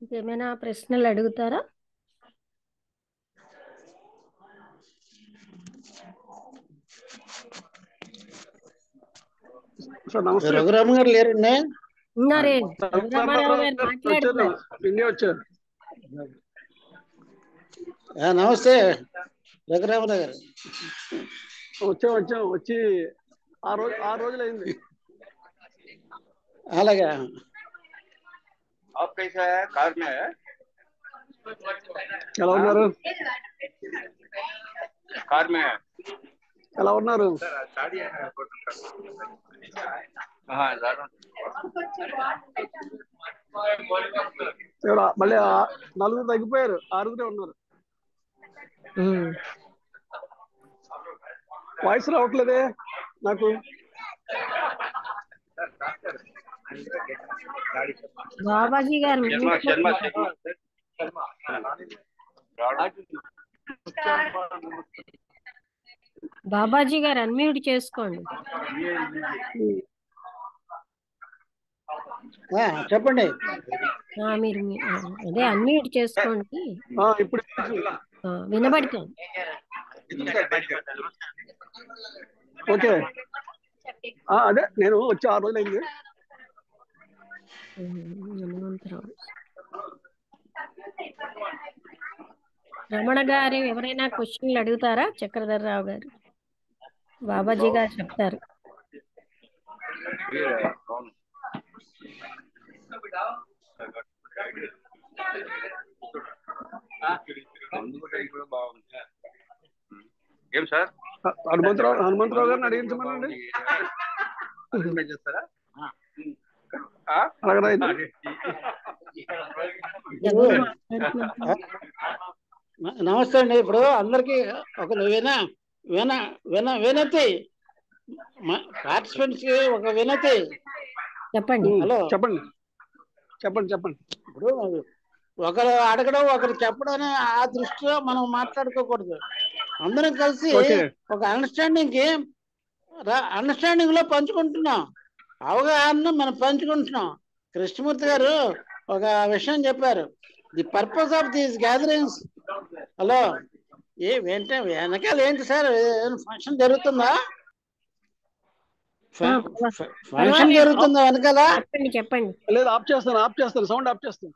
ఇంకేమైనా ప్రశ్నలు అడుగుతారా? రఘురామ గారు లేరండి? ఉన్నారే, రఘురామారావు గారు మాట్లాడుతున్నారు. వచ్చారు. నమస్తే రఘురామరావు గారు. వచ్చి 6 రోజులైంది. అలాగా. ఎలా ఉన్నారు? ఎలా ఉన్నారు? మళ్ళీ 4 తగ్గిపోయారు, 6 ఉన్నారు. వాయిస్ రావట్లేదే నాకు. బాబాజీ గారు బాబాజీ గారు అన్మ్యూట్ చేసుకోండి. చెప్పండి. మీరు అదే అన్మ్యూట్ చేసుకోండి. ఇప్పుడు వినబడుతుంది. ఓకే. అదే నేను వచ్చి 6 రోజులైంది. రమణ గారు ఎవరైనా క్వశ్చన్లు అడుగుతారా? చక్రధర్రావు గారు, బాబాజీ గారు చెప్తారు. ఏం సార్? హనుమంతరావు గారిని అడిగించమనండి. నమస్తే అండి. ఇప్పుడు అందరికి ఒక వినతి, పార్టిసిపెంట్స్ కి ఒక వినతి. చెప్పండి. హలో, చెప్పండి. ఇప్పుడు ఒకరు అడగడం ఒకరు చెప్పడం ఆ దృష్టిలో మనం మాట్లాడుకోకూడదు. అందరం కలిసి ఒక అండర్స్టాండింగ్ లో పంచుకుంటున్నాం. అవగాహన మనం పంచుకుంటున్నాం. కృష్ణమూర్తి గారు ఒక విషయం చెప్పారు. The purpose of these gatherings. Hello, వెనకాల ఏంటి సార్? ఫంక్షన్ జరుగుతుందా? ఫంక్షన్ జరుగుతుందా వెనకాల? చెప్పండి. లేదు, ఆఫ్ చేస్తాను, సౌండ్ ఆఫ్ చేస్తాను.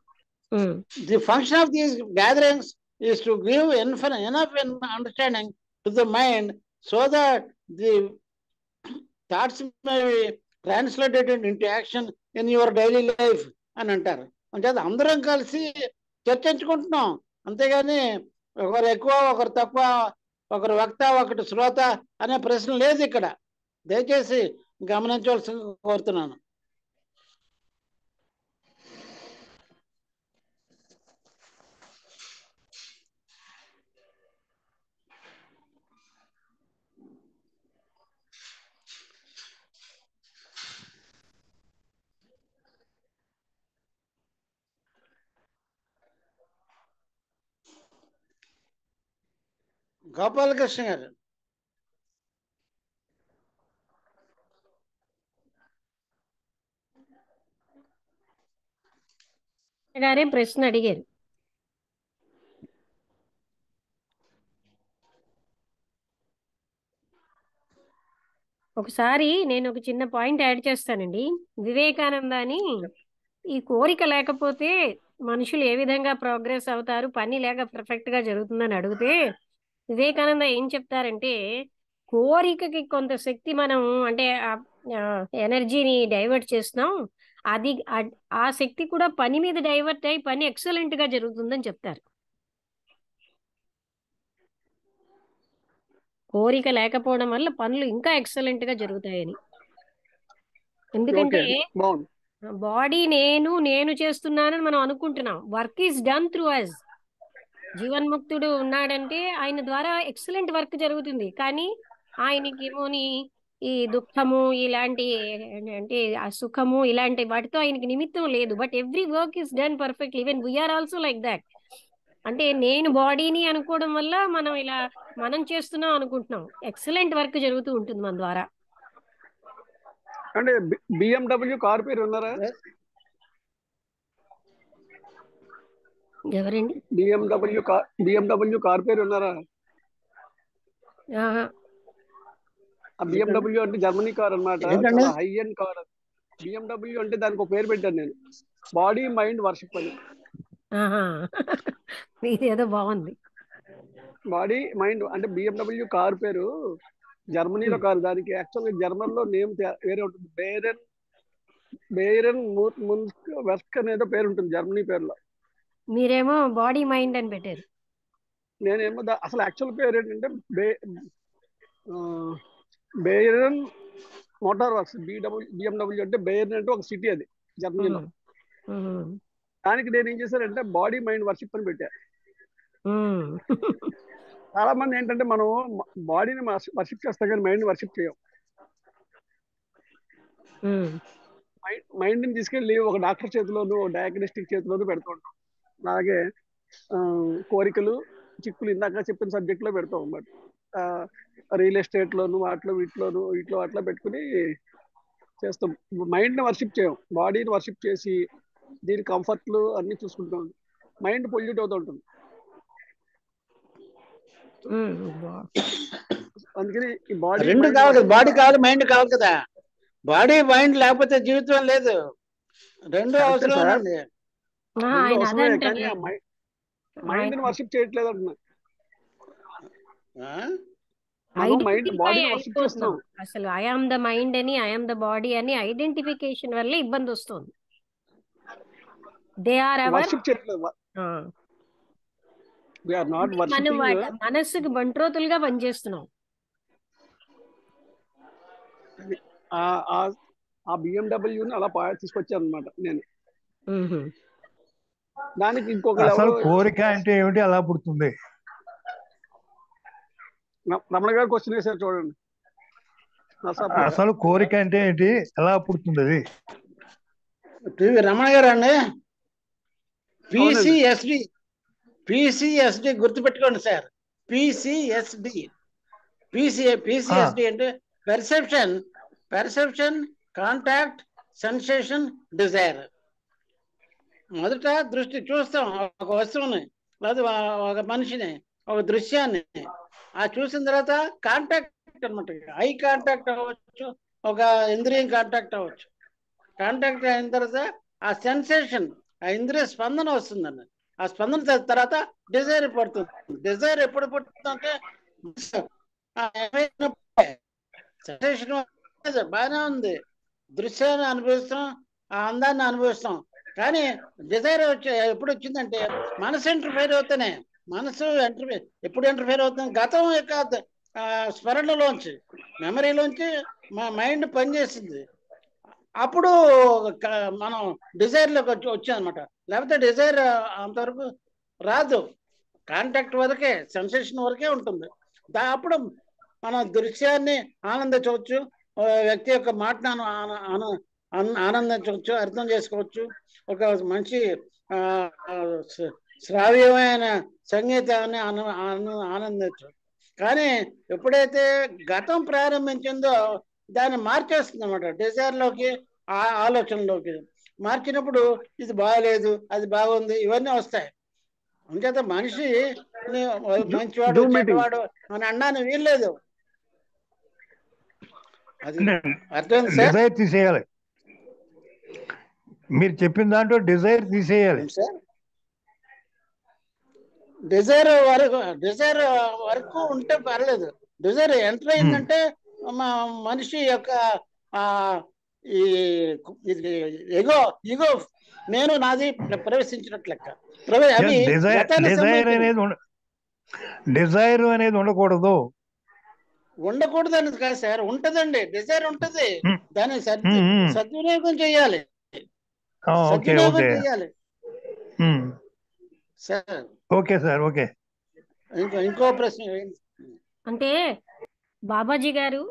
The function of these gatherings is to give enough understanding to the mind so that the thoughts may be translated into action in your daily life అని అంటారు. అంటే అందరం కలిసి చర్చించుకుంటున్నాం, అంతేగాని ఒకరు ఎక్కువ ఒకరు తక్కువ, ఒకరు వక్త ఒకటి శ్రోత అనే ప్రశ్న లేదు ఇక్కడ. దయచేసి గమనించవలసింది కోరుతున్నాను. గోపాలకృష్ణ గారు. గారే ప్రశ్న అడిగారు. ఒకసారి నేను ఒక చిన్న పాయింట్ యాడ్ చేస్తానండి. వివేకానంద అని, ఈ కోరిక లేకపోతే మనుషులు ఏ విధంగా ప్రోగ్రెస్ అవుతారు, పని లేక పర్ఫెక్ట్ గా జరుగుతుందని అడిగితే వివేకానంద ఏం చెప్తారంటే, కోరికకి కొంత శక్తి మనం అంటే ఎనర్జీని డైవర్ట్ చేస్తున్నాం, అది ఆ శక్తి కూడా పని మీద డైవర్ట్ అయ్యి పని ఎక్సలెంట్ గా జరుగుతుందని చెప్తారు. కోరిక లేకపోవడం వల్ల పనులు ఇంకా ఎక్సలెంట్ గా జరుగుతాయని. ఎందుకంటే బాడీ నేను చేస్తున్నానని మనం అనుకుంటున్నాం. Work is done through us. జీవన్ముక్తుడు ఉన్నాడంటే ఆయన ద్వారా ఎక్సలెంట్ వర్క్ జరుగుతుంది. కానీ ఆయనకి ఏమోని ఈ దుఃఖము ఇలాంటి అంటే ఆ సుఖము ఇలాంటి వాటితో ఆయనకి నిమిత్తం లేదు. But every work is done perfect. Even we are also like that. అంటే నేను బాడీని అనుకోవడం వల్ల మనం ఇలా మనం చేస్తున్నాం అనుకుంటున్నాం. ఎక్సలెంట్ వర్క్ జరుగుతూ ఉంటుంది మన ద్వారా. అంటే BMW కార్ పేరు ఉన్నారా? ఎవరండి? బిఎండబ్ల్యూ కార్ పేరు ఉన్నారా? ఆహా. ఆ బిఎండబ్ల్యూ అంటే జర్మనీ కార్ అన్నమాట, ఏంటండి? చాలా హై ఎండ్ కార్. బిఎండబ్ల్యూ అంటే దానికి ఒక పేరు పెట్టాను నేను, బాడీ మైండ్ వర్షిప్ అని. ఆహా. ఇదేదో బాగుంది. బాడీ మైండ్ అంటే బిఎండబ్ల్యూ కార్ పేరు జర్మనీలో కారు, దానికి యాక్చువల్గా జర్మన్ లో నేమ్ వేరే ఉంటుంది. బేరన్ మున్స్క్ వెస్క్ అనేదో పేరు ఉంటుంది జర్మనీ పేరులో. మీరేమో బాడీ మైండ్ అని పెట్టారు. నేనేమో అసలు యాక్చువల్ పేరు ఏంటంటే బేరన్ మోటార్ వర్క్స్. బిఎండబ్ల్యూ అంటే బేరన్ అంటే ఒక సిటీ, అది జర్మనీలో. దానికి నేను ఏం చేశానంటే బాడీ మైండ్ వర్షిప్ అని పెట్టా. చాలా మంది ఏంటంటే మనం బాడీని వర్షిప్ చేస్తాం కానీ మైండ్ వర్షిప్ చేయం. మైండ్ని తీసుకెళ్ళి ఒక డాక్టర్ చేతిలోను, డయాగ్నోస్టిక్ చేతిలోను పెడుతూ ఉంటాం. అలాగే కోరికలు, చిక్కులు ఇందాక చెప్పిన సబ్జెక్ట్ లో పెడతాం అన్నమాట. రియల్ ఎస్టేట్ లోను, వీటిలో అట్లా పెట్టుకుని చేస్తాం. మైండ్ ని వర్షిప్ చేయం, బాడీని వర్షిప్ చేసి దీని కంఫర్ట్లు అన్ని చూసుకుంటాం. మైండ్ పొల్యూట్ అవుతూ ఉంటుంది. అందుకని ఈ బాడీ రెండు కావాలి కదా, బాడీ కావాలి, మైండ్ కావాలి కదా. బాడీ మైండ్ లేకపోతే జీవితం లేదు. రెండు అవసరమేనండి. అవసరమే, కానీ మైండ్ ని వర్షిప్ చేయట్లేదు అంటున్నా. అసలు ఐ ఆమ్ ద మైండ్ అని, ఐ ఆమ్ ద బాడీ అని ఐడెంటిఫికేషన్ వల్ల ఇబ్బంది వస్తుంది. దే ఆర్ అవర్ మనం మనస్సుకి బంట్రోతులుగా పనిచేస్తున్నాం. ఆ బిఎండబ్ల్యూని అలా తీసుకొచ్చాను అనమాట నేను. దానికి ఇంకొక కోరిక అంటే ఏమిటి, అలా పుడుతుంది? రమణ గారు క్వశ్చన్ వేశారు చూడండి. అసలు కోరిక అంటే ఏంటి, ఎలా పుడుతుంది అది? రమణ గారు అండి, పిసిఎస్డి గుర్తుపెట్టుకోండి సార్. పిసిఎస్డి అంటే పెర్సెప్షన్, కాంటాక్ట్, సెన్సేషన్, డిజైర్. మొదట దృష్టి చూస్తాం ఒక వస్తువుని, లేదా ఒక మనిషిని, ఒక దృశ్యాన్ని. ఆ చూసిన తర్వాత కాంటాక్ట్ అనమాట, ఐ కాంటాక్ట్ అవ్వచ్చు, ఒక ఇంద్రియం కాంటాక్ట్ అవ్వచ్చు. కాంటాక్ట్ అయిన తర్వాత ఆ సెన్సేషన్, ఆ ఇంద్రియ స్పందన వస్తుందండి. ఆ స్పందన తర్వాత డిజైర్ పడుతుంది. డిజైర్ ఎప్పుడు పుడుతుందంటే సెన్సేషన్ బాగానే ఉంది, దృశ్యాన్ని అనుభవిస్తాం, ఆ అందాన్ని అనుభవిస్తాం. కానీ డిజైర్ ఎప్పుడు వచ్చిందంటే మనసు ఇంటర్ఫైర్ అవుతానే. మనసు ఎప్పుడు ఇంటర్ఫైర్ అవుతుంది? గతం యొక్క స్మరణలోంచి, మెమరీలోంచి మా మైండ్ పనిచేసింది. అప్పుడు మనం డిజైర్లోకి వచ్చామన్నమాట. లేకపోతే డిజైర్ అంతవరకు రాదు, కాంటాక్ట్ వరకే, సెన్సేషన్ వరకే ఉంటుంది. అప్పుడు మనం దృశ్యాన్ని ఆనందించవచ్చు, వ్యక్తి యొక్క మాటను ఆనందించవచ్చు, అర్థం చేసుకోవచ్చు, ఒక మంచి శ్రావ్యమైన సంగీతాన్ని ఆనందించవచ్చు. కానీ ఎప్పుడైతే గతం ప్రారంభించిందో దాన్ని మార్చేస్తుంది అన్నమాట, డిజైర్లోకి, ఆలోచనలోకి మార్చినప్పుడు ఇది బాగలేదు, అది బాగుంది, ఇవన్నీ వస్తాయి. అంచేత మనిషి మంచివాడు, చెడ్డవాడు అని అన్నాను వీల్లేదు. అది అర్థం డిజైర్ తీసేయాలి. మీరు చెప్పిన దాంట్లో డిజైర్ తీసేయాలి సార్. డిజైర్ వరకు ఉంటే పర్లేదు. డిజైర్ ఎంటర్ అయిందంటే మనిషి యొక్క ఈ ఎగో నేను నాది ప్రవేశించినట్లు లెక్క. డిజైర్ అనేది ఉండకూడదు. ఉండకూడదు అనేది కాదు సార్, ఉంటదండి, డిజైర్ ఉంటది. దాన్ని సద్వినియోగం చేయాలి, సద్వినియోగం చేయాలి సార్. Okay sir, okay. ఇంకో ప్రశ్న అంటే బాబాజీ గారు,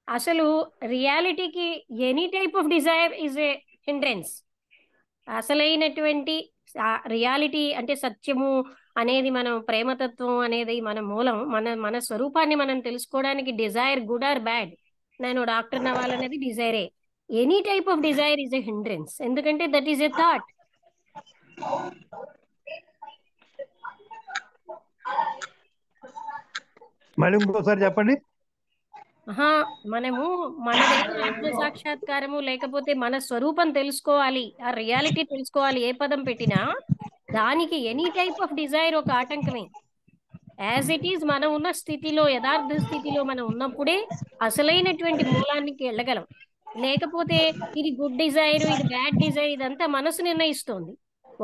అసలు రియాలిటీకి any type of desire is a hindrance. అసలైనటువంటి రియాలిటీ అంటే సత్యము అనేది, మనం ప్రేమతత్వం అనేది మన మూలం. మన స్వరూపాన్ని మనం తెలుసుకోవడానికి డిజైర్ గుడ్ ఆర్ బ్యాడ్, నేను డాక్టర్ అవ్వాలనేది డిజైరే. Any type of desire is a hindrance, ఎందుకంటే దట్ ఈస్ ఏ థాట్. మళ్ళీ ఇంకోసారి చెప్పండి. ఆహా, మనము మనదైన ఆత్మ సాక్షాత్కారము లేకపోతే మన స్వరూపం తెలుసుకోవాలి, ఆ రియాలిటీ తెలుసుకోవాలి, ఏ పదం పెట్టినా దానికి ఎనీ టైప్ ఆఫ్ డిజైర్ ఒక ఆటంకమే. యాజ్ ఇట్ ఈజ్ మనం ఉన్న స్థితిలో, యథార్థ స్థితిలో మనం ఉన్నప్పుడే అసలైనటువంటి మూలానికి వెళ్ళగలం. లేకపోతే ఇది గుడ్ డిజైర్, ఇది బ్యాడ్ డిజైర్, ఇదంతా మనసు నిర్ణయిస్తోంది.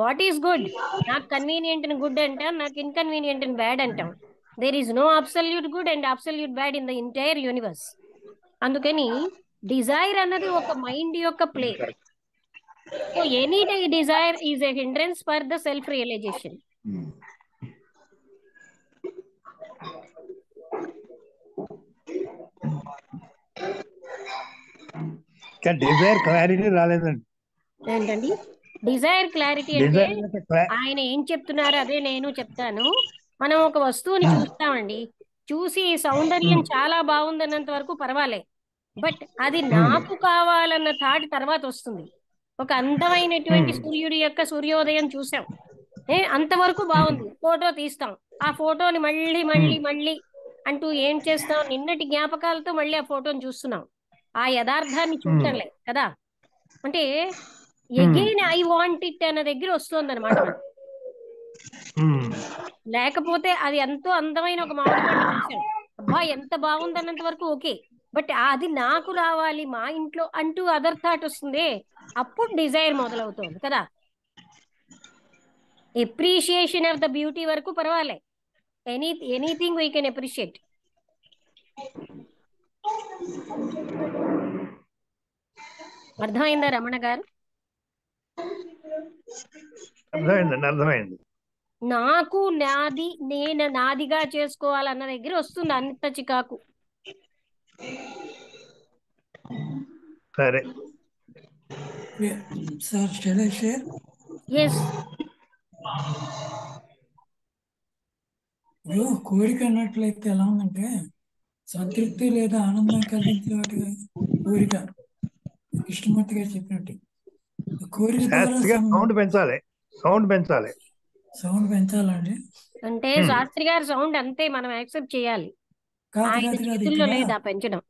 What is good? నాకు కన్వీనియంట్ అని గుడ్ అంటాం, నాకు ఇన్కన్వీనియంట్ అని బ్యాడ్ అంటాం. There is no absolute good and absolute bad in the entire universe. అందుకని డిజైర్ అన్నది ఒక మైండ్ యొక్క play. So any desire is a hindrance for the self realization. Desire clarity రాలేదండి. ఏంటండి డిజైర్ క్లారిటీ అంటే? Dzire ఆయన ఏం చెప్తున్నారు అదే నేను చెప్తాను. మనం ఒక వస్తువుని చూస్తామండి, చూసి సౌందర్యం చాలా బాగుందన్నంత వరకు పర్వాలే, బట్ అది నాకు కావాలన్న థాట్ తర్వాత వస్తుంది. ఒక అందమైనటువంటి సూర్యుడి యొక్క సూర్యోదయం చూసాం, అంతవరకు బాగుంది, ఫోటో తీస్తాం. ఆ ఫోటోని మళ్ళీ మళ్ళీ మళ్ళీ అంటూ ఏం చేస్తాం, నిన్నటి జ్ఞాపకాలతో మళ్ళీ ఆ ఫోటోని చూస్తున్నాం, ఆ యథార్థాన్ని చూడటంలే కదా. అంటే ఎగైన్ ఐ వాంట్ ఇట్ అన్న దగ్గర వస్తుంది అనమాట మనం. లేకపోతే అది ఎంతో అందమైన ఒక మామిడి పండు చూసాం, అబ్బా ఎంత బాగుందన్నంత వరకు ఓకే, బట్ అది నాకు రావాలి మా ఇంట్లో అంటూ అదర్ థాట్ వస్తుంది, అప్పుడు డిజైర్ మొదలవుతుంది కదా. ఎప్రిషియేషన్ ఆఫ్ ద బ్యూటీ వరకు పర్వాలే, ఎనీథింగ్ వీ కెన్ అప్రిషియేట్. అర్థమైందా రమణ గారు? అర్థమైందండి, అర్థమైంది. నాకు నాది, నేను నాదిగా చేసుకోవాలన్న దగ్గర వస్తుంది అంత చికాకు. సరే sir, shall I share? Yes. ఇప్పుడు కోరిక అన్నట్లయితే ఎలా ఉందంటే, సంతృప్తి లేదా ఆనందం కలిగించే వాటి కోరిక. కృష్ణమూర్తి గారు చెప్పినట్టు కోరిక ద్వారా సౌండ్ పెంచాలి, సౌండ్ పెంచాలి, సౌండ్ పెంచాలండి. అంటే శాస్త్రి గారి సౌండ్ అంతే, మనం యాక్సెప్ట్ చేయాలి, ఆయన చేతుల్లో లేదా పెంచడం.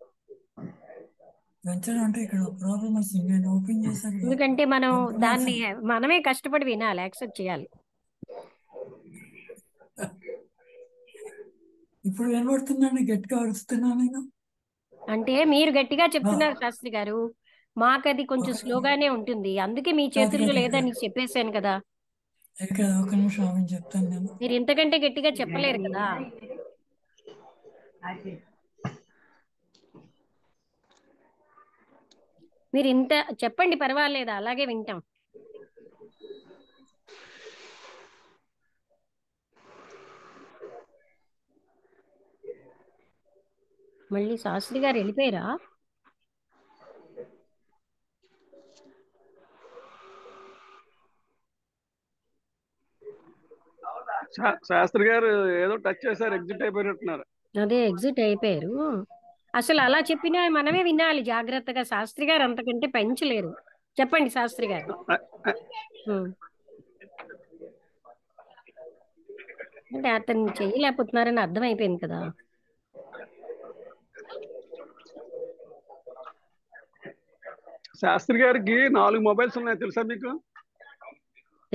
పెంచడం అంటే ఇక్కడ ప్రాబ్లం వస్తుంది. నేను ఓపెన్ చేశాను, ఎందుకంటే మనం దాన్ని మనమే కష్టపడి వినాలి, యాక్సెప్ట్ చేయాలి. ఇప్పుడు వినబడుతుందండి, గట్టిగా అరుస్తున్నాను నేను. అంటే మీరు గట్టిగా చెప్తున్నారు శాస్త్రి గారు, మాకది కొంచెం స్లోగానే ఉంటుంది, అందుకే మీ చేతుల్లో లేదని చెప్పేశాను కదా. ఇక్కడ ఒక నిమిషం ఆమె చెప్తాను నేను. మీరు ఇంతకంటే గట్టిగా చెప్పలేరు కదా. మీరు ఇంత చెప్పండి పర్వాలేదా, అలాగే వింటాం. మళ్ళీ శాస్త్రి గారు వెళ్ళిపోయారా? శాస్త్రి గారు ఏదో టచ్ చేశారు, ఎగ్జిట్ అయిపోయినట్టున్నారు. అదే ఎగ్జిట్ అయిపోయారు. అసలు అలా చెప్పినా మనమే వినాలి జాగ్రత్తగా, శాస్త్రి గారు అంతకంటే పెంచలేరు. చెప్పండి శాస్త్రి గారు. అంటే అతను చేయలేకపోతున్నారని అర్థమైపోయింది కదా. శాస్త్రి గారికి 4 మొబైల్స్ ఉన్నాయి, తెలుసా మీకు?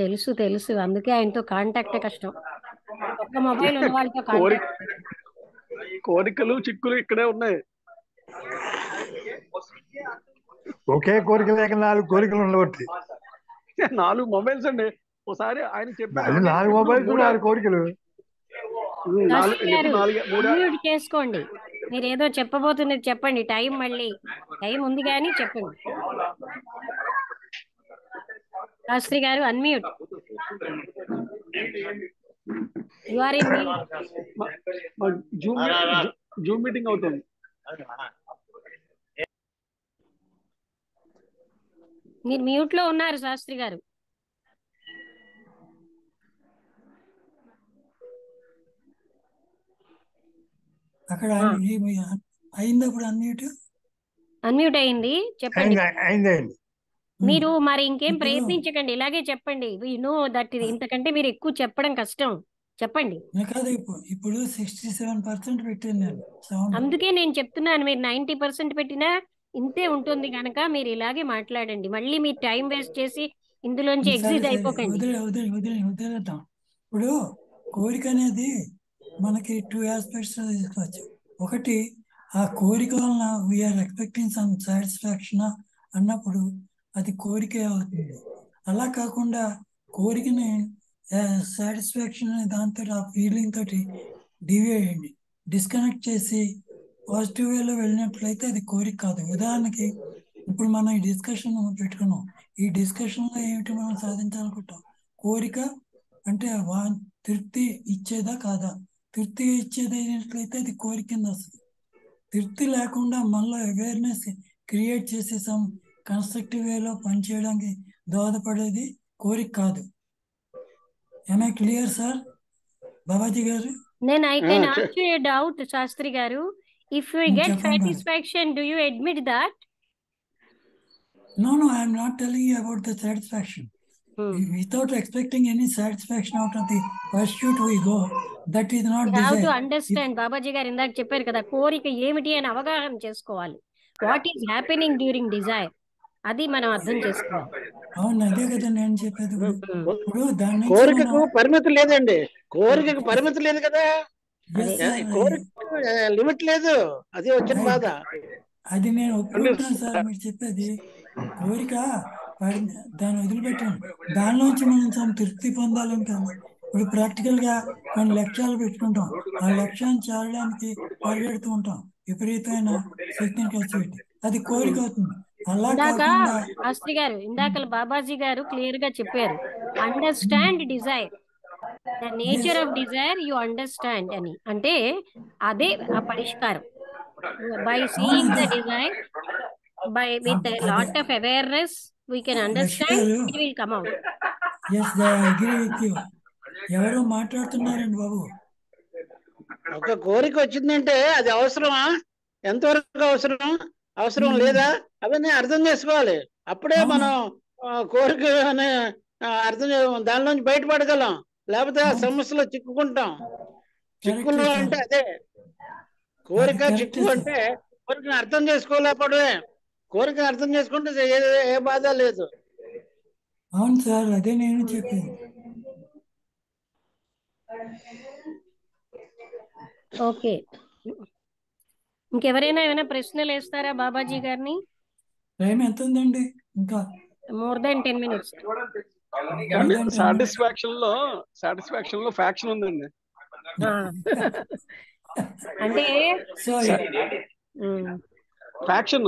తెలుసు తెలుసు, అందుకే ఆయనతో కాంటాక్టే కష్టం. ఒక్క మొబైల్ ఉన్న వాళ్ళతో కాంటాక్ట్. కోరికలు చిక్కులు ఇక్కడే ఉన్నాయి. ఒకే కోరిక లేక 4 కోరికలు ఉండబట్టి 4 మొబైల్స్ అండి. ఒకసారి ఆయన చెప్పారు 4 మొబైల్స్ 4 కోరికలు. మ్యూట్ చేసుకోండి, మీరు ఏదో చెప్పబోతున్నది చెప్పండి. టైం మళ్ళీ టైం ఉంది కానీ చెప్పండి. శాస్త్రి గారు unmute. You are in Zoom meeting అవుతుంది. మీరు మ్యూట్ లో ఉన్నారు శాస్త్రి గారు. అక్కడ అయిందప్పుడు అన్మ్యూట్ అన్మ్యూట్ అయింది, చెప్పండి. అయింది. మీరు మరి ఇంకేం ప్రయత్నించకండి, ఇలాగే చెప్పండి. నో దట్, ఇంతకంటే మీరు ఎక్కువ చెప్పడం కష్టం. చెప్పండి. కాదు ఇప్పుడు 67% పెట్టాను నేను సౌండ్. అందుకే నేను చెప్తున్నాను, మీరు 90% పెట్టినా ఇంతే ఉంటుంది కనుక మీరు ఇలాగే మాట్లాడండి. మళ్ళీ మీరు టైం వేస్ట్ చేసి ఇందులోంచి సరే ఎగ్జిట్ సరే అయిపోకండి. వదిలేద్దాం. ఇప్పుడు కోరిక అనేది మనకి 2 ఆస్పెక్ట్స్ తీసుకోవచ్చు. ఒకటి, ఆ కోరిక వలన వీఆర్ ఎక్స్పెక్టింగ్ సమ్ సాటిస్ఫాక్షన్ అన్నప్పుడు అది కోరికే అవుతుంది. అలా కాకుండా కోరికని సాటిస్ఫాక్షన్ అనే దాంతో ఆ ఫీలింగ్ తోటి డిస్కనెక్ట్ చేసి పాజిటివ్ వేలో వెళ్ళినట్లయితే అది కోరిక కాదు. ఉదాహరణకి ఇప్పుడు మనం ఈ డిస్కషన్ పెట్టుకున్నాం. ఈ డిస్కషన్లో ఏమిటి మనం సాధించాలనుకుంటాం? కోరిక అంటే తృప్తి ఇచ్చేదా కాదా? తృప్తి ఇచ్చేది అయినట్లయితే అది కోరిక కింద వస్తుంది. తృప్తి లేకుండా మనలో అవేర్నెస్ క్రియేట్ చేసే సమ్ కన్స్ట్రక్టివ్ వేలో పనిచేయడానికి దోహదపడేది కోరిక కాదు. ఏమై క్లియర్ సార్ బాబాజీ గారు? నేను I can ask you a doubt Shastri గారు. ఇఫ్ యూ గెట్ చెప్పండి. Satisfaction, do you admit that? No, I am not telling you about the satisfaction. Without expecting any satisfaction out of the pursuit we go, that is not You have to desire. understand. Babaji గారు ఇందాక చెప్పారు కదా, కోరిక ఏమిటి అని అవగాహన చేసుకోవాలి. What is happening during desire, అది మనం అర్థం చేసుకోవాలి. అవును, అదే కదా నేను చెప్పేది. ఇప్పుడు దాని నుంచి కోరికకు పరిమితి లేదండి. కోరికకు పరిమితి లేదు కదా. Yes, sir. కోరిక లిమిట్ లేదు. అది వచ్చిన బాధ. అది నేను ఒప్పుకుంటున్నాను సార్ మీరు చెప్పేది. కోరిక దాన్ని వదిలిపెట్టాను. దానిలోంచి మనం చాలా తృప్తి పొందాలంటాము. ఇప్పుడు ప్రాక్టికల్ గా కొన్ని లక్ష్యాలు పెట్టుకుంటాం. ఆ లక్ష్యాన్ని చేరడానికి పరిగెడుతూ ఉంటాం. విపరీతమైన శక్తిని ఖర్చు పెట్టి అది కోరిక అవుతుంది. అలా ఇందాక కాకుండా శాస్త్రి గారు, ఇందాక బాబాజీ గారు క్లియర్ గా చెప్పారు, understand desire, the nature of desire you understand అని. అంటే అదే ఆ పరిష్కారం. By seeing the desire, by with a lot of awareness we can understand, it will come out. Yes, I agree with you. ఎవరో మాట్లాడుతున్నారండి బాబు. ఒక కోరిక వచ్చిందంటే అది అవసరమా, ఎంతవరకు అవసరం లేదా, అవన్నీ అర్థం చేసుకోవాలి. అప్పుడే మనం కోరిక అర్థం దానిలోంచి బయటపడగలం. లేకపోతే ఆ సమస్యలో చిక్కుకుంటాం. చిక్కులు అంటే అదే కోరిక. చిక్కు అంటే కోరికను అర్థం చేసుకోలేకపోవడమే. కోరిక అర్థం చేసుకుంటే ఏ బాధ లేదు. అవును సార్, అదే నేను చెప్పేది. ఓకే, ఇంకెవరైనా ఏమైనా ప్రశ్నలు వేస్తారా బాబాజీ గారిని? టైం ఎంత ఉందండి? ఇంకా మోర్ దెన్ 10 minutes. సాటిస్ఫాక్షన్ లో ఫ్యాక్షన్ ఉందండి. అంటే ఫ్రాక్షన్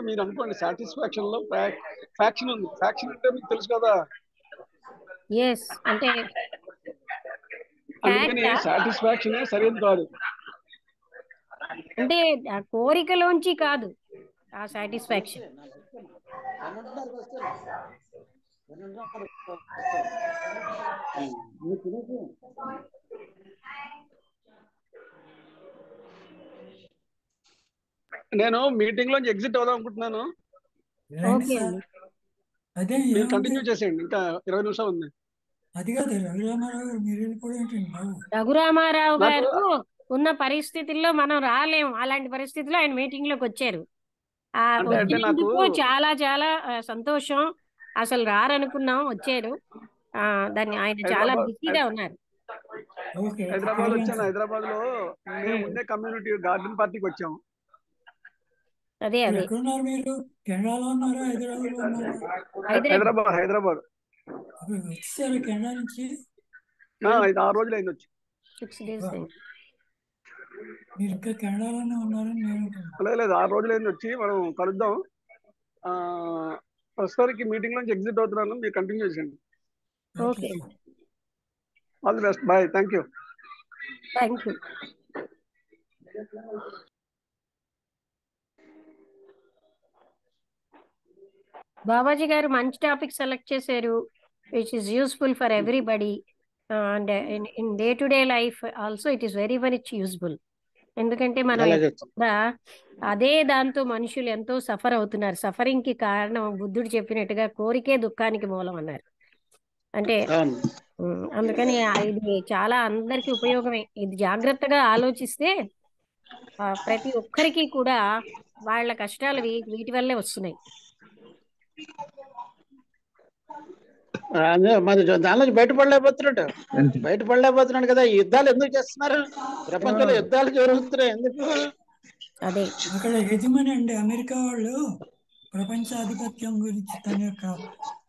మీరు అనుకోండి. సాటిస్ఫాక్షన్ లో ఫ్యాక్షన్ ఉంది. ఫ్యాక్షన్ అంటే మీకు తెలుసు కదా. ఎస్, అంటే అందుకని సాటిస్ఫాక్షన్ సరైన కాదు. అంటే ఆ కోరికలోంచి కాదు ఆ సాటిస్ఫాక్షన్. నేను మీటింగ్ లోంచి ఎగ్జిట్ అవుదాం అనుకుంటున్నాను. మీరు కంటిన్యూ చేసేయండి, ఇంకా 20 నిమిషాలు ఉంది. అది కాదు రఘురామారావు గారు, మీరు వెళ్ళిపోయింది. రఘురామారావు గారు ఉన్న పరిస్థితుల్లో మనం రాలేము. అలాంటి పరిస్థితుల్లో ఆయన మీటింగ్ లోకి వచ్చారు. వచ్చినందుకు చాలా చాలా సంతోషం. అసలు రారనుకున్నాం, వచ్చారు. దాన్ని ఆయన చాలా బిజీగా ఉన్నారు. హైదరాబాద్ వచ్చాను. హైదరాబాద్ లో మేము ఉండే కమ్యూనిటీ గార్డెన్ పార్టీకి వచ్చాము. అదే మీరు కెనడాలో ఉన్నారా, హైదరాబాద్ లో ఉన్నారా? హైదరాబాద్ వచ్చారు కెనడా నుంచి. 6 రోజులు అయింది వచ్చి. 6 days అయింది. మీరు ఇంకా కెనడాలోనే ఉన్నారని నేను. లేదు, 6 రోజులు అయింది వచ్చి. మనం కలుద్దాం. ప్రస్తుతానికి మీటింగ్ నుంచి ఎగ్జిట్ అవుతున్నాను. మీరు కంటిన్యూ చేయండి. Okay, all the best. Bye. Thank you. Babaji గారు మంచి టాపిక్ సెలెక్ట్ చేశారు, which is useful for everybody. And in day to day life also it is very much useful. ఎందుకంటే మనం అదే దాంతో మనుషులు ఎంతో సఫర్ అవుతున్నారు. సఫరింగ్ కి కారణం బుద్ధుడు చెప్పినట్టుగా కోరికే దుఃఖానికి మూలం అన్నారు. అంటే అందుకని ఇది చాలా అందరికీ ఉపయోగమే. ఇది జాగ్రత్తగా ఆలోచిస్తే ప్రతి ఒక్కరికి కూడా వాళ్ళ కష్టాలు వీటి వల్లే వస్తున్నాయి. అదే మరి దాని నుంచి బయటపడలేకపోతున్నాడు కదా. ఈ యుద్ధాలు ఎందుకు చేస్తున్నారు? ప్రపంచంలో యుద్ధాలు జరుగుతున్నాయి ఎందుకు? అదే అక్కడ యజమాని అండి అమెరికా వాళ్ళు ప్రపంచ ఆధిపత్యం గురించి తన యొక్క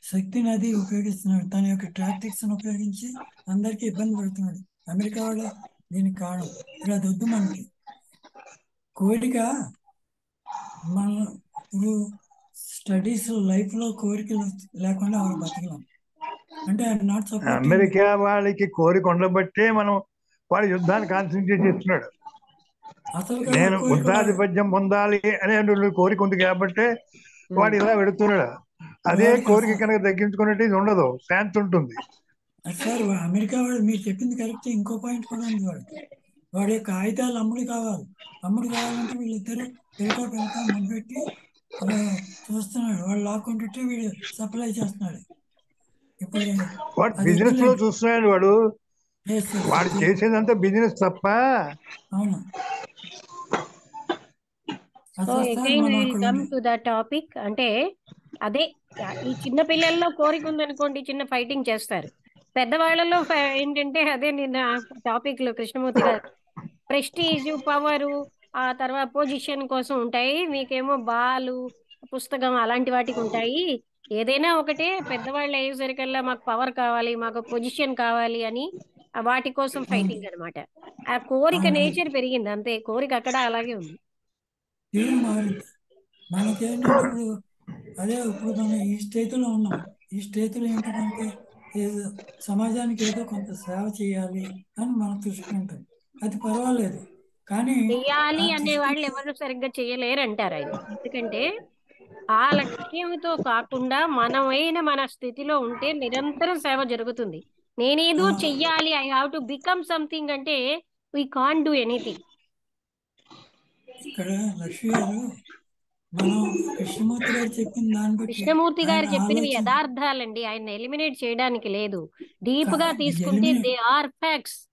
శక్తిని అది ఉపయోగిస్తున్నాడు. తన యొక్క టాక్టిక్స్ ఉపయోగించి అందరికీ ఇబ్బంది పెడుతున్నాడు. అమెరికా వాళ్ళే దీనికి కారణం. ఇలా వద్దు మనకి. కోరిక మన ఇప్పుడు స్టడీస్ లైఫ్ లో కోరికలు లేకుండా ఎవరు బతకలేం. అంటే నాట్ సపోర్టింగ్. అమెరికా వాళ్ళకి కోరిక ఉండబట్టే మనం వాడు యుద్ధాన్ని కాన్సన్ట్రేట్ చేస్తున్నాడు. అసలు నేను కోరిక బుద్ధాధిపత్యం పొందాలి అనే కోరిక ఉంది కాబట్టి వాడు ఇలా పెడుతున్నాడు. అదే వాడికి కోరిక అసలు- కనుక తగ్గించుకున్నట్టు ఇది ఉండదు, శాంతి ఉంటుంది. సార్ అమెరికా వాడు మీరు చెప్పింది కరెక్ట్. ఇంకో పాయింట్ కూడా ఉంది. వాడి యొక్క ఆయుధాలు అమ్ముడు కావాలంటే వీళ్ళిద్దరూ పిలక ముడిపెట్టి చూస్తున్నాడు. వాడు లాక్కుంటుంటే వీడు సప్లై చేస్తున్నాడు. ఇప్పుడు వాడు అది బిజినెస్ లో వదిలేండి. చూస్తున్నాడు. వాడు Yes, sir. వాడు చేసేదంతా బిజినెస్ తప్ప. అవును. సో అసలు సార్ అగైన్ మనం విల్ అక్కడ కమ్ ఉండి టు ద టాపిక్. అంటే అదే ఈ చిన్న పిల్లల్లో కోరిక ఉందనుకోండి, చిన్న ఫైటింగ్ చేస్తారు. పెద్దవాళ్ళలో ఏంటంటే అదే నిన్న టాపిక్ లో కృష్ణమూర్తి గారు ప్రెస్టీజ్, పవరు, ఆ తర్వాత పొజిషన్ కోసం ఉంటాయి. మీకేమో బాలు, పుస్తకం అలాంటి వాటికి ఉంటాయి. ఏదైనా ఒకటే, పెద్దవాళ్ళు అయ్యేసరికల్లా మాకు పవర్ కావాలి, మాకు పొజిషన్ కావాలి అని వాటి కోసం అవును. ఫైటింగ్ అనమాట. ఆ కోరిక అవును. నేచర్ పెరిగింది అంతే. కోరిక అక్కడ అలాగే ఉంది. తీరు మారింది. మనకేంటంటే ఇప్పుడు అదే ఇప్పుడు మనం ఈ స్టేజ్లో ఉన్నాం. ఈ స్టేజ్లో ఏంటి మనకి ఏదో సమాజానికి ఏదో కొంత సేవ చేయాలి అని మన దృష్టి ఉంటుంది. అది పర్వాలేదు. కానీ చెయ్యాలి ఆ అనే వాళ్ళు దృష్టికి ఎవరు సరిగ్గా చేయలేరు అంటారు ఆయన. ఎందుకంటే ఆ లక్ష్యంతో కాకుండా మనమైన మన స్థితిలో ఉంటే నిరంతరం సేవ జరుగుతుంది. నేనేదో ఆ, చెయ్యాలి, I have to become something అంటే వీ కాంట్ డూ ఎనీథింగ్. ఇక్కడ లక్ష్మి గారు మనం కృష్ణమూర్తి గారు చెప్పిన దాన్ని బట్టి కృష్ణమూర్తి ఆయన గారు చెప్పినవి ఆలోచన యథార్థాలండి. ఆయన ఎలిమినేట్ చేయడానికి లేదు. డీప్ గా తీసుకుంటే ఎలిమినేట్ దే ఆర్ ఫ్యాక్ట్స్.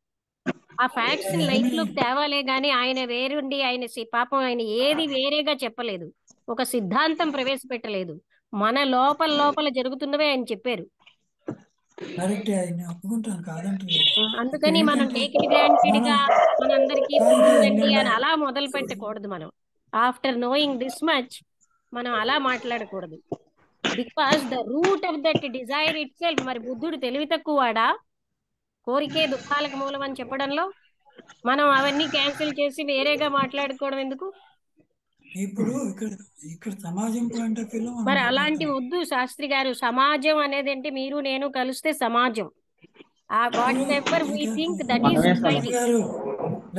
ఆ ఫ్యాక్ట్స్ లైఫ్ లోకి ఎలిమినేట్ తేవాలే గాని ఆయన వేరుండి ఆయన పాపం ఆయన ఏది వేరేగా చెప్పలేదు. ఒక సిద్ధాంతం ప్రవేశపెట్టలేదు. మన లోపల లోపల జరుగుతున్నవే ఆయన చెప్పారు. కరెక్టే. ఆయన ఒప్పుకుంటాను, కాదంటలేదు. ఇక్కడ అందుకని మనం ఏంటంటే టేక్ ఇట్ గ్రాంటెడ్ మనం గా మనందరికీ కాదు కాదు తెలియదండి నిన్న అని అలా మొదలు పెట్టకూడదు. మనం ఆఫ్టర్ నోయింగ్ దిస్ మచ్ మనం అలా మాట్లాడకూడదు. Because the root of that desire it self. మరి బుద్ధుడు తెలివి తక్కువవాడా? కోరికే దుఃఖాలకు మూలం అని చెప్పడంలో మనం అవన్నీ క్యాన్సిల్ చేసి వేరేగా మాట్లాడుకోవడం ఎందుకు? ఇప్పుడు ఇక్కడ ఇక్కడ సమాజం పాయింట్ ఆఫ్ వ్యూలో మనం మరి అలాంటివి మాట్లాడుతున్నాం. వద్దు శాస్త్రి గారు. సమాజం అనేది అంటే మీరు నేను కలిస్తే సమాజం. ఆ వాట్ ఇప్పుడు ఎవర్ వీ ఇక థింక్ దట్ ఈస్ మనమే లక్ష్మి సొసైటీ. గారు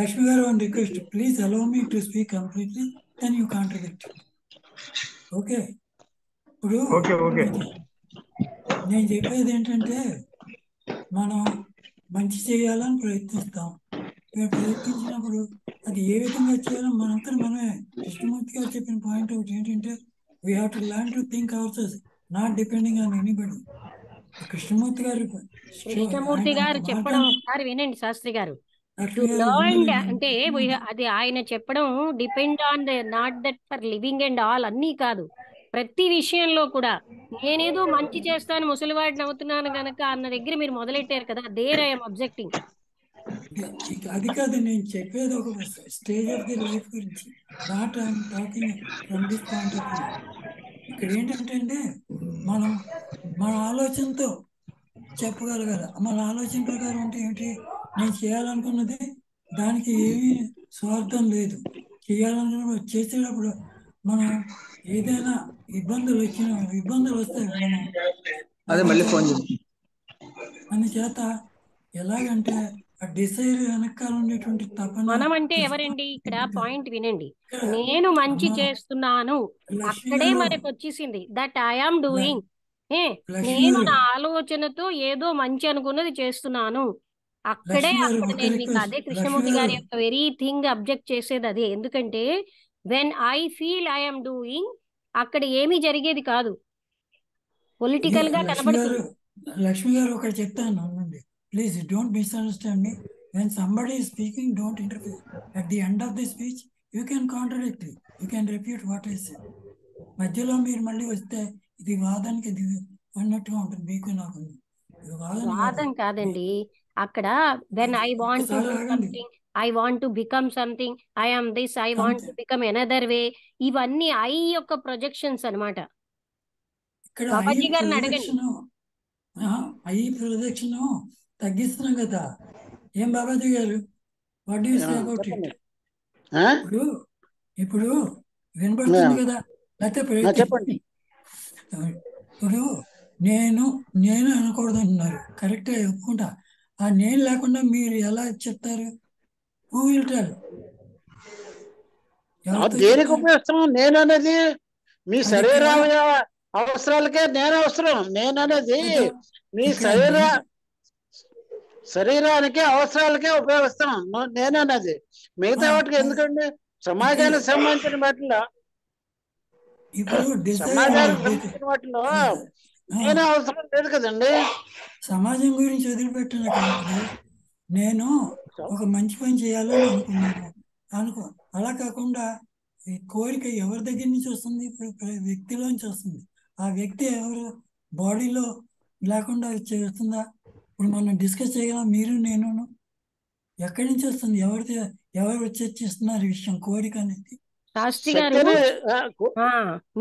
లక్ష్మి గారు one request, please allow me to speak completely, then you contradict. Okay. ఇప్పుడు ఓకే ఓకే నేను చెప్పేది ఏంటంటే మనం మంచి చేయాలని ప్రయత్నిస్తాం. మేము ప్రయత్నించినప్పుడు అది ఏ విధంగా చేయాలో మనంతా మనమే. కృష్ణమూర్తి గారు చెప్పిన పాయింట్ ఒకటి ఏంటంటే we have to learn to think our cells, not depending on anybody. Krishnamurthy గారు కృష్ణమూర్తి ఆయన ఒక గారు చెప్పడం మార్గాన్ని ఒకసారి వినండి శాస్త్రి గారు. టు లక్ష్మి గారు లర్న్ వినలేదు. అంటే అది ఆయన చెప్పడం depend on the not that for living and all అన్నీ కాదు. ప్రతి విషయంలో కూడా నేనేదో మంచి చేస్తాను ముసలివాడిని అవుతున్నాను గనక అన్న దగ్గర మీరు మొదలెట్టారు కదా. There I'm objecting. అది కాదు నేను చెప్పేది, ఒక స్టేజ్ ఆఫ్ ది లైఫ్ గురించి. Not I'm talking from this point of view. ఇక్కడ ఏంటంటే అండి మనం మన ఆలోచనతో చెప్పగలగాలి. మన ఆలోచన ప్రకారం అంటే ఏమిటి, నేను చేయాలనుకున్నది దానికి ఏమీ స్వార్థం లేదు. చేయాలనుకున్నప్పుడు చేసేటప్పుడు మనం ఏదైనా ఇబ్బందులు వస్తాయి. మనం అదే మళ్ళీ ఫోన్ చేసి అందుచేత ఎలాగంటే ఆ డిసైర్ వెనకాల ఉండేటువంటి తపన మనం అంటే desire ఎవరండి? ఇక్కడ పాయింట్ వినండి. ఇక్కడ నేను మంచి అమ్మ చేస్తున్నాను, లక్ష్మి అక్కడే గారు మనకు వచ్చేసింది దట్ ఐఆమ్ ల- డూయింగ్. లక్ష్మి నేను గారు నా ఆలోచనతో ఏదో మంచి అనుకున్నది చేస్తున్నాను. అక్కడే లక్ష్మి గారు అక్కడ ఒక నేను మీకు రిక్వెస్ట్. అదే లక్ష్మి కృష్ణమూర్తి గారు గారి యొక్క వెరీ థింగ్ అబ్జెక్ట్ చేసేది అదే. ఎందుకంటే when I feel I'm doing అక్కడ ఏమీ జరిగేది కాదు. పొలిటికల్ గా లక్ష్మి గారు కనబడుతుంది. లక్ష్మి గారు ఒకటి చెప్తాను, అవునండి. please don't misunderstand me. When somebody is speaking, don't interfere. At the end of the speech, you can contradict it. You can repeat what I said. మధ్యలో మీరు మళ్ళీ వస్తే ఇది వాదానికి ఇది అన్నట్టుగా ఉంటుంది. మీకు నాకు ఇది వాదన కాదు. వాదం కాదండి. అక్కడ వెన్ ఐ వాంట్ టు ఒకసారి డూ ఆగండి. Something, I want to become something, I am this, I want to become another way, ఇవన్నీ ఐ యొక్క ప్రొజెక్షన్స్ అన్నమాట. ఇక్కడ బాబాజీ గారిని అడగండి. ప్రొజెక్షన్ తగ్గిస్తున్నాం కదా. ఏం బాబాజీ గారు, what do you say about it? చెప్పండి. ఇప్పుడు వినపడుతుంది కదా, లేకపోతే చెప్పండి. ఇప్పుడు నేను అనకూడదు అంటున్నారు. కరెక్టే, ఒప్పుకుంటా. ఆ నేను లేకుండా మీరు ఎలా చెప్తారు? Who will tell? దేనికి ఉపయోగిస్తున్నాం? నేను అనేది మీ శరీర అవసరాలకే నేను అవసరం. నేను అనేది మీ శరీరానికి అవసరాలకే ఉపయోగిస్తున్నాం నేను అనేది. మిగతా వాటికి ఎందుకండి? సమాజానికి సంబంధించిన వాటిలో సమాజానికి సంబంధించిన వాటిలో నేను అవసరం లేదు కదండి. సమాజం గురించి వదిలిపెట్టిన నేను ఒక మంచి పని చేయాలని అనుకున్నాను. అలా కాకుండా ఈ కోరిక ఎవరి దగ్గర నుంచి వస్తుంది? ఇప్పుడు వ్యక్తిలోంచి వస్తుంది. ఆ వ్యక్తి ఎవరు? బాడీలో లేకుండా చేస్తుందా? ఇప్పుడు మనం డిస్కస్ చేయగలం, మీరు నేను. ఎక్కడి నుంచి వస్తుంది? ఎవరు చర్చిస్తున్నారు ఈ విషయం, కోరిక అనేది? శాస్త్రి గారు,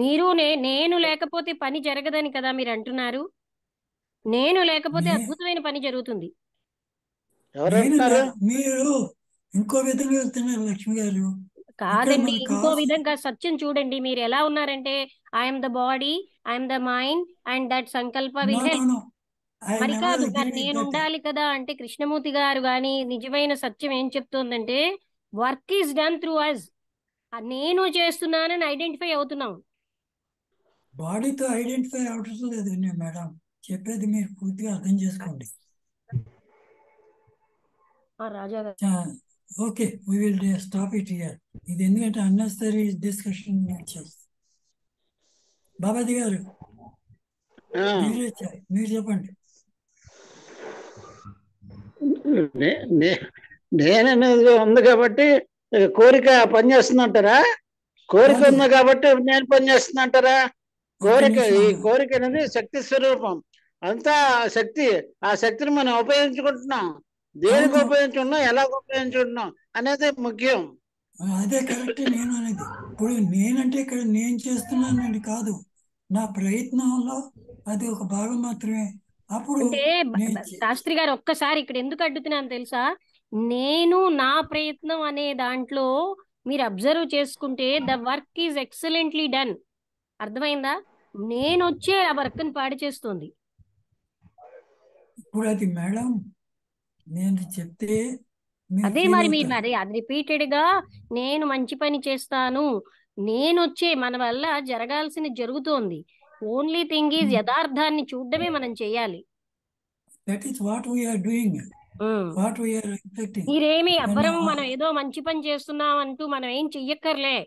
మీరు నేను లేకపోతే పని జరగదని కదా మీరు అంటున్నారు. నేను లేకపోతే అద్భుతమైన పని జరుగుతుంది. మీరు ఇంకో విధంగా వెళ్తున్నారు లక్ష్మి గారు. కాదండి, ఇంకో విధంగా సత్యం చూడండి. మీరు ఎలా ఉన్నారంటే, I'm the body, I'm the mind and that సంకల్ప విల్ హెల్ప్. మరి కాదు, మరి నేను ఉండాలి కదా అంటే కృష్ణమూర్తి గారు కానీ నిజమైన సత్యం ఏం చెప్తోందంటే, work is done through us. నేను చేస్తున్నానని ఐడెంటిఫై అవుతున్నాం. బాడీతో ఐడెంటిఫై అవటం లేదు మేడం, చెప్పేది మీరు పూర్తిగా అర్థం చేసుకోండి. Raja okay, we will stop it here. ఇది ఎందుకంటే అన్నెసరీ డిస్కషన్ చేస్తాం. బాబాజీ గారు మీరు చెప్పండి. నేననేది ఉంది కాబట్టి కోరిక పనిచేస్తుందంటారా? కోరిక ఉంది కాబట్టి నేను పనిచేస్తుందంటారా? ఈ కోరిక అనేది శక్తి స్వరూపం. అంతా శక్తి. ఆ శక్తిని మనం ఉపయోగించుకుంటున్నాం. దేనికి ఉపయోగించుకుంటున్నాం, ఎలా ఉపయోగించుకుంటున్నాం అనేది ముఖ్యం. అదే కరెక్ట్. నేను అనేది ఇప్పుడు నేనంటే ఇక్కడ నేను చేస్తున్నానండి కాదు, నా ప్రయత్నంలో అది ఒక భాగం మాత్రమే. అప్పుడు శాస్త్రి గారు ఒక్కసారి ఇక్కడ ఎందుకు అడ్డుతున్నాను తెలుసా? నేను నా ప్రయత్నం అనే దాంట్లో మీరు అబ్జర్వ్ చేసుకుంటే the work is excellently done. అర్థమైందా? నేను వచ్చే ఆ వర్క్ ని పాడు చేస్తుంది. ఇప్పుడు అది మేడం నేను చెప్తే అదే మరి మీరు అది రిపీటెడ్ గా నేను మంచి పని చేస్తాను, నేను వచ్చే మన వల్ల జరగాల్సిన జరుగుతోంది. ఓన్లీ థింగ్ ఈజ్ యథార్థాన్ని చూడడమే మనం చేయాలి. That is what we are doing. What we are expecting. మీరేమి ఎవ్వరం మనం ఏదో మంచి పని చేస్తున్నాం అంటూ మనం ఏం చెయ్యక్కర్లే.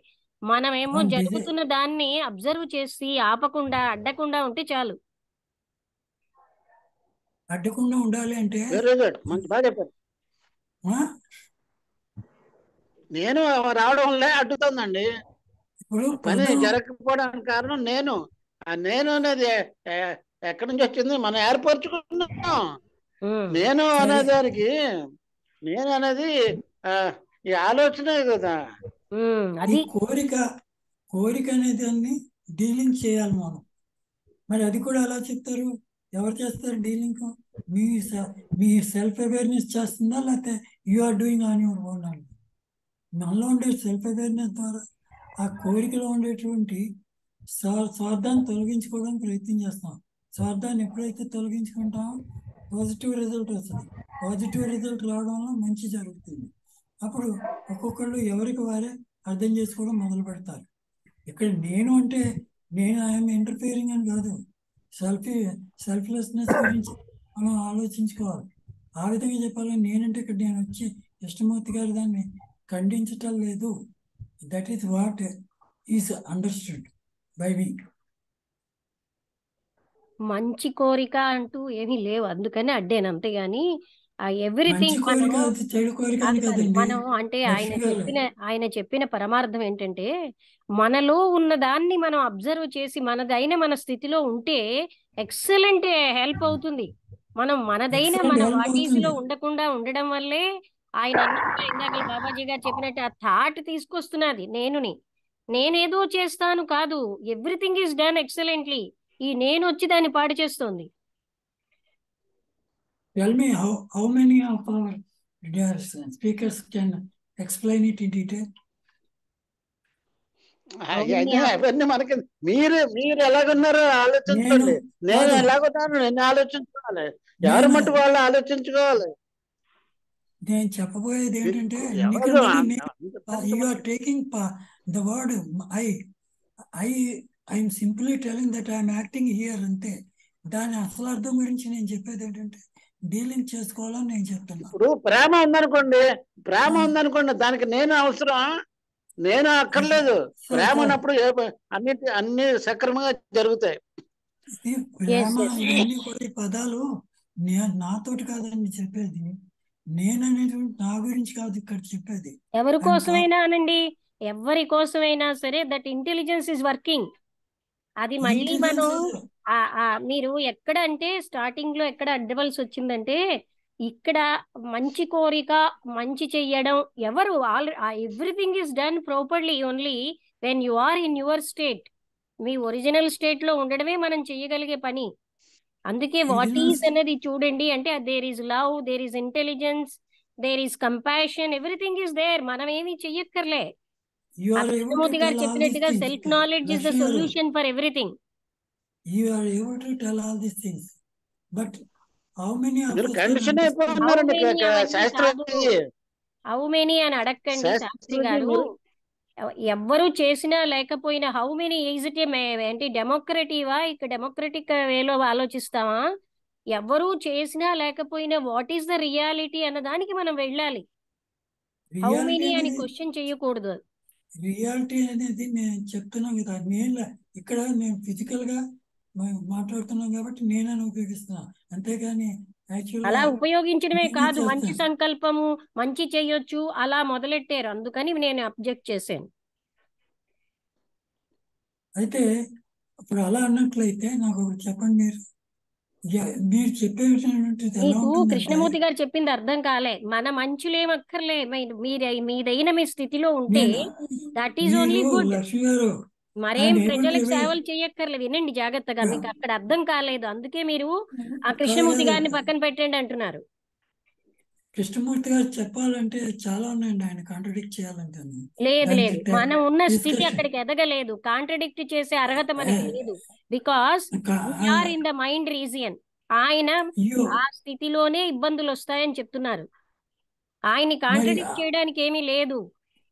మనమేమో జరుగుతున్న దాన్ని అబ్జర్వ్ చేసి ఆపకుండా అడ్డకుండా ఉంటే చాలు. అడ్డకుండా ఉండాలి అంటే బాగా చెప్పారు. నేను రావడం వల్లే అడ్డుతుందండి. పని జరగకపోవడానికి కారణం నేను. ఆ నేను అనేది ఎక్కడి నుంచి వచ్చింది? మనం ఏర్పరచుకుంటున్నాం. నేను అనేదానికి నేను అనేది ఈ ఆలోచనే కదా. అది కోరిక అనేది అన్ని డీలింగ్ చేయాలి మనం. మరి అది కూడా ఎలా చెప్తారు? ఎవరు చేస్తారు డీలింగ్? మీ సెల్ఫ్ అవేర్నెస్ చేస్తుందా, లేకపోతే you are doing on your own? అని మనలో ఉండే సెల్ఫ్ అవేర్నెస్ ద్వారా ఆ కోరికలో ఉండేటువంటి స్వార్థాన్ని తొలగించుకోవడానికి ప్రయత్నం చేస్తాం. స్వార్థాన్ని ఎప్పుడైతే తొలగించుకుంటామో పాజిటివ్ రిజల్ట్ వస్తుంది. పాజిటివ్ రిజల్ట్ రావడం వల్ల మంచి జరుగుతుంది. అప్పుడు ఒక్కొక్కళ్ళు ఎవరికి వారే అర్థం చేసుకోవడం మొదలు పెడతారు. ఇక్కడ నేను అంటే నేను ఐఎమ్ ఇంటర్ఫియరింగ్ అని కాదు, సెల్ఫ్లెస్నెస్ గురించి మనం ఆలోచించుకోవాలి. ఆ విధంగా చెప్పాలి. నేనంటే ఇక్కడ నేను వచ్చి కృష్ణమూర్తి గారు దాన్ని ఖండించటం లేదు. That is what is understood by me. మంచి కోరిక అంటూ ఏమీ లేవు, అందుకని అడ్డాను అంతేగాని మంచి ఎవ్రీథింగ్ కోరిక మనం అది చెడు కోరిక అని కాదు కాదు కదండి మనం అంటే లక్ష్మి గారు. ఆయన చెప్పిన పరమార్థం ఏంటంటే మనలో ఉన్న దాన్ని మనం అబ్జర్వ్ చేసి మనదైన మన స్థితిలో ఉంటే ఎక్సలెంట్ హెల్ప్ అవుతుంది. మనం మనదైన ఎక్సలెంట్ మన హెల్ప్ వాటీస్ లో అవుతుంది. ఉండకుండా ఉండడం వల్లే ఆయన అన్నట్టుగా ఇందాక బాబాజీ గారు చెప్పినట్టు ఆ థాట్ తీసుకొస్తున్నది నేనేదో చేస్తాను కాదు, ఎవ్రీథింగ్ ఈస్ డన్ ఎక్సలెంట్లీ. ఈ నేను వచ్చి దాన్ని పాడు చేస్తోంది. Tell me how many of our dear speakers can explain it in detail? అవునండి. అవన్నీ మనకి మీరు ఎలాగున్నారో ఆలోచించుకోండి. నేను కాదు. ఎలాగున్నాను నేను ఆలోచించుకోవాలి. ఎవరి నేను మట్టు వాళ్ళు ఆలోచించుకోవాలి. నేను చెప్పబోయేది ఏంటంటే ఎవరు you are taking the word I'm simply telling that I'm acting here అంతే. దాని అసలు అర్థం గురించి నేను చెప్పేది ఏంటంటే డీలింగ్ చేసుకోవాలని నేను చెప్తున్నా. ఇప్పుడు ప్రేమ ఉందనుకోండి దానికి నేను అవసరం, నేను అక్కర్లేదు. ప్రేమ ఉన్నప్పుడు అన్ని సక్రమంగా జరుగుతాయి. ఇది ప్రేమ ఇవన్నీ కూడా ఈ పదాలు నాతోటి కాదండి చెప్పేది, నేను అనేటువంటి నా గురించి కాదు ఇక్కడ చెప్పేది. ఎవరి కోసమైనా అనండి, ఎవరి కోసమైనా సరే దట్ ఇంటెలిజెన్స్ ఇస్ వర్కింగ్. అది మళ్ళీ మనం మీరు ఎక్కడ అంటే స్టార్టింగ్ లో ఎక్కడ అడ్డవలసి వచ్చిందంటే ఇక్కడ మంచి కోరిక మంచి చెయ్యడం ఎవరు everything is done properly only when you are in your state. మీ ఒరిజినల్ స్టేట్ లో ఉండడమే మనం చెయ్యగలిగే పని. అందుకే వాట్ ఈస్ అనేది చూడండి అంటే there is love, there is intelligence, there is compassion, everything is there. మనం ఏమీ చెయ్యక్కర్లే. కృష్ణమూర్తి గారు చెప్పినట్టుగా self knowledge is the solution for everything. You are able to tell all these things, but how many of us condition అయిపోతున్నారండి శాస్త్రానికి. How many అని అడగండి శాస్త్రి గారు. ఎవ్వరు చేసినా లేకపోయినా హౌ మెనీ ఈజ్ ఇట్ ఏంటి డెమోక్రటివా? ఇక డెమోక్రటిక్ వేలో ఆలోచిస్తామా? ఎవరు చేసినా లేకపోయినా వాట్ ఈస్ ద రియాలిటీ అన్న దానికి మనం వెళ్ళాలి. హౌ మెనీ అని క్వశ్చన్ చేయకూడదు. రియాలిటీ అనేది నేను చెప్తున్నాం కదా, నేను ఇక్కడ మేము ఫిజికల్ గా మాట్లాడుతున్నాం కాబట్టి నేనని ఉపయోగిస్తున్నా, అంతేగాని అలా ఉపయోగించడమే కాదు, మంచి సంకల్పము మంచి చేయొచ్చు అలా మొదలెట్టారు, అందుకని నేను అబ్జెక్ట్ చేశాను. అయితే ఇప్పుడు అలా అన్నట్లయితే నాకు ఒకటి చెప్పండి, మీరు మీకు కృష్ణమూర్తి గారు చెప్పింది అర్థం కాలే. మన మంచులేమక్కర్లే, మీదైన మీ స్థితిలో ఉంటే దట్ ఈజ్ ఓన్లీ గుడ్. మరేం ప్రజలకు సేవలు చేయక్కర్లేదు. వినండి జాగ్రత్తగా, మీకు అక్కడ అర్థం కాలేదు, అందుకే మీరు ఆ కృష్ణమూర్తి గారిని పక్కన పెట్టండి అంటున్నారు. కృష్ణమూర్తి గారు చెప్పాలంటే చాలా ఉన్నాయండి, ఆయన కాంట్రడిక్ట్ చేయాలంటే. లేదు మనం ఉన్న స్థితి అక్కడికి ఎదగలేదు, కాంట్రడిక్ట్ చేసే అర్హత మనకి లేదు. Because we're in the mind region. ఆయన ఆ స్థితిలోనే ఇబ్బందులు వస్తాయని చెప్తున్నారు. ఆయన్ని కాంట్రడిక్ట్ చేయడానికి ఏమీ లేదు.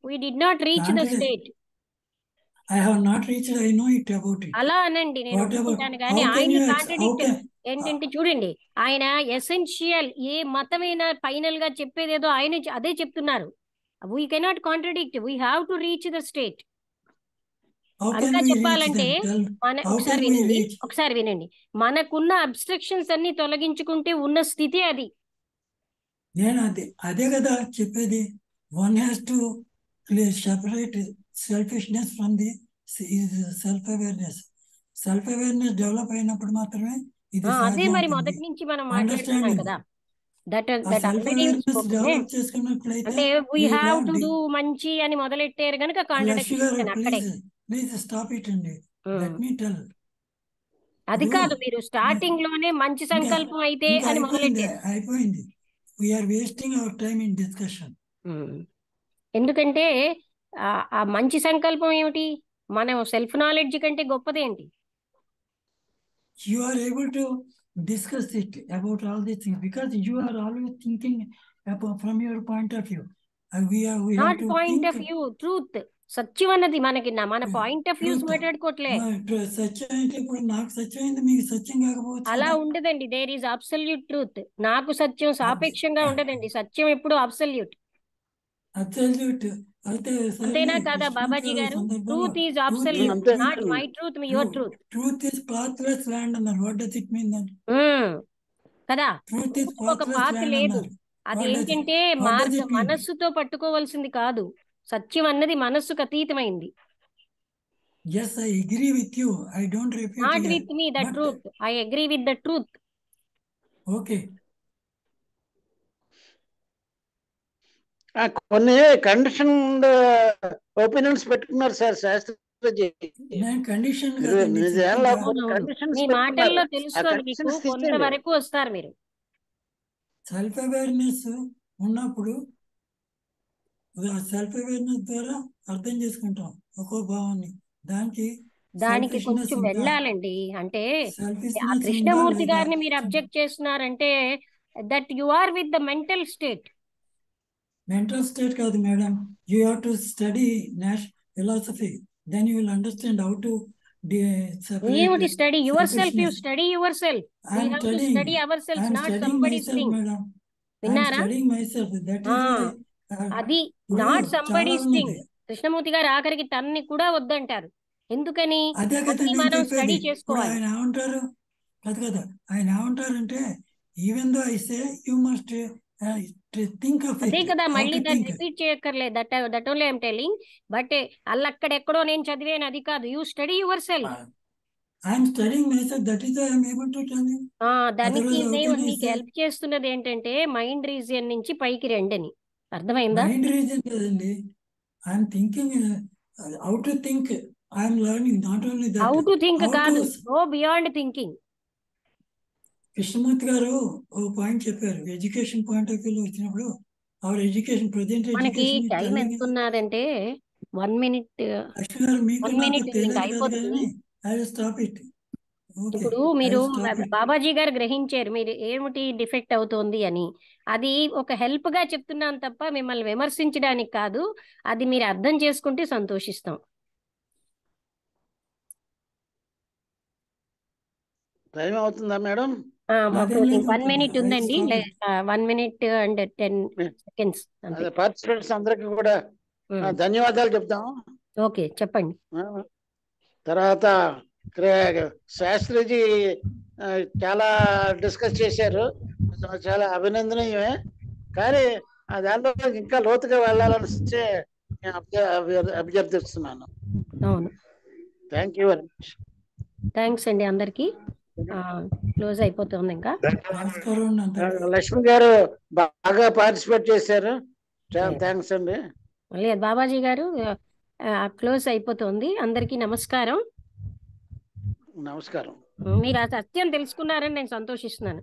We did not reach the state. I have not reached, I know it about it. అలా అనండి, నేను ఒప్పుకుంటాను. కానీ ఆయన కాంట్రడిక్ట్ ఏంటంటే చూడండి, ఆయన ఎసెన్షియల్ ఏ మతమైనా ఫైనల్ గా చెప్పేదేదో ఆయన అదే చెప్తున్నారు. We cannot contradict, we have to reach the state. అంతా చెప్పాలంటే ఒకసారి వినండి, మనకున్న అబ్స్ట్రక్షన్స్ అన్ని తొలగించుకుంటే ఉన్న స్థితి అది. నేను అదే కదా చెప్పేది. One has to separate selfishness from the self awareness. Self awareness develop అయినప్పుడు మాత్రమే ఇది అదే మరి మొదటి నుంచి మనం మాట్లాడుతున్నాం కదా. అంటే వీ హ్యావ్ టు డూ మంచి అని మొదలెట్టారు కనుక కాంట్రడిక్షన్ అక్కడే. ప్లీజ్ స్టాప్ ఇట్ అండి, లెట్ మీ టెల్. అది కాదు, మీరు స్టార్టింగ్ లోనే మంచి సంకల్పం అయితే అని మొదలెట్టారు. అయిపోయింది. we are wasting our time in discussion. ఎందుకంటే ఆ మంచి సంకల్పం ఏమిటి? మనం సెల్ఫ్ నాలెడ్జ్ కంటే గొప్పదేంటి? You are able to discuss it about all these things because you are always thinking about from your point of view. We not point of view, truth. సత్యం అన్నది మనకి మన పాయింట్ ఆఫ్ వ్యూస్ మాట్లాడుకోవట్లే. సత్యం అయితే ఇప్పుడు నాకు సత్యమైంది, మీకు సత్యం కాకపోతే అలా ఉండదండి. There is absolute truth. నాకు సత్యం సాపేక్షంగా ఉండదండి, సత్యం ఎప్పుడు అబ్సల్యూట్. అబ్సల్యూట్ అయితే అంతేనా సరే కాదా కృష్ణమూర్తి బాబాజీ గారు గారు? సందర్భంలో ట్రూత్ ఈజ్ ట్రూత్ అబ్సల్యూట్, అంతే not my truth, your truth. Truth is pathless land అన్నారు. What does it mean that? కదా, ట్రూత్ ఈస్ ఒక పాత్లెస్ పాత్ ల్యాండ్ లేదు. అన్నారు. అది వాట్ డస్ ఏంటంటే వాట్ డస్ ఇట్ మీన్? మనస్సుతో పట్టుకోవాల్సింది కాదు. సత్యం అన్నది మనస్సుకు అతీతమైంది. Yes, I agree with you. I don't repeat not here. With me the But truth, I agree with the truth. okay, కొన్ని కండిషన్ ఒపీనియన్స్ పెట్టుకున్నారు సార్ శాస్త్రజీ. నేను కండిషన్ మీరు కదండి నిజంగా చెప్పిందా. కొన్ని అవునవును, కండిషన్స్ మీ పెట్టుకున్నారు. మాటల్లో ఆ తెలుస్తోంది మీకు, కండిషన్స్ తీసేయండి. కొంతవరకు వస్తారు మీరు. సెల్ఫ్ అవేర్నెస్ ఉన్నప్పుడు సెల్ఫ్ అవేర్నెస్ ద్వారా అర్థం చేసుకుంటాం ఒక్కో భావాన్ని. దానికి దానికి సెల్ఫిష్నెస్ కొంచెం ఇంకా వెళ్ళాలండి. అంటే ఆ సెల్ఫిష్నెస్ ఉందా కృష్ణమూర్తి లేదా? గారిని మీరు అబ్జెక్ట్ చేస్తున్నారంటే that you are with the mental state. Mental state కాదు madam. You have to study philosophy, then you will understand how to ఏమిటి separate study your self? You selfishness. Study your self. We I'm have to studying study our self, I'm not studying my somebody's self thing. Madam. I'm విన్నారా? Studying my self. That is why అది ఇప్పుడు not చాలా somebody's thing. ఉన్నది. కృష్ణమూర్తి గారు ఆఖరికి తన్ని కూడా వద్దంటారు. ఎందుకని? అదే కదా అన్ని నేను మనం చెప్పేది. స్టడీ ఇప్పుడు చేసుకోవాలి. ఆయన ఏమంటారు కదా, ఆయన ఏమంటారంటే even though I say you must think of అదే ఇట్, కదా, హౌ మళ్ళీ టు దాన్ని థింక్. రిపీట్ చేయక్కర్లేదు. That only I'm telling. But అక్కడెక్కడో నేను చదివాను అది కాదు. You study your self. I'm studying my self. That is I'm able to tell you. దానికి Otherwise, how నేను can I మీకు say? హెల్ప్ చేస్తున్నది ఏంటంటే మైండ్ రీజియన్ నుంచి పైకి రండని. అర్థమైందా? మైండ్ రీజన్ కదండి. I'm thinking how to think. I'm learning not only how that, to think how to. కాదు, గో బియాండ్ థింకింగ్. కృష్ణమూర్తి గారు ఓ పాయింట్ చెప్పారు. ఎడ్యుకేషన్ పాయింట్ ఆఫ్ వ్యూలో వచ్చినప్పుడు అవర్ ఎడ్యుకేషన్ ప్రజెంట్ మనకి ఎడ్యుకేషన్ టైం ఎంత ఉన్నదంటే 1 minute, లక్ష్మి గారు మీకు 1 నాకు minute ఇంకా తెలియదు అయిపోతుంది. కానీ I will stop it. Okay, ఇప్పుడు ఐ మీరు విల్ స్టాప్ ఇట్. బాబాజీ గారు గ్రహించారు మీరు ఏమిటి డిఫెక్ట్ అవుతోంది అని. అది ఒక హెల్ప్ గా చెప్తున్నాను తప్ప మిమ్మల్ని విమర్శించడానికి కాదు. అది మీరు అర్థం చేసుకుంటే సంతోషిస్తాం. టైం అవుతుందా మేడం? అదేం లేదు 1 minute ఐ విల్ ఉందండి. Stop it. 1 minute and 10 seconds అంతే. అదే పార్టిసిపెంట్స్ అందరికి కూడా ధన్యవాదాలు చెప్తాము. ఓకే, చెప్పండి. తర్వాత శాస్త్రిజీ చాలా డిస్కస్ చేశారు. చాలా అభినందనీయమే. కానీ దాంట్లో ఇంకా లోతుగా వెళ్ళాలని అభ్యర్థిస్తున్నాను. అవును, thank you very much. Thanks అండి అందరికి. క్లోజ్ అయిపోతుంది ఇంకా. నమస్కారం అండి అందరికీ. లక్ష్మి గారు బాగా పార్టిసిపేట్ చేశారు. చాలా థ్యాంక్స్ అండి. మళ్ళీ బాబాజీ గారు క్లోజ్ అయిపోతుంది. అందరికీ నమస్కారం. నమస్కారం. మీరు ఆ సత్యం తెలుసుకున్నారని నేను సంతోషిస్తున్నాను.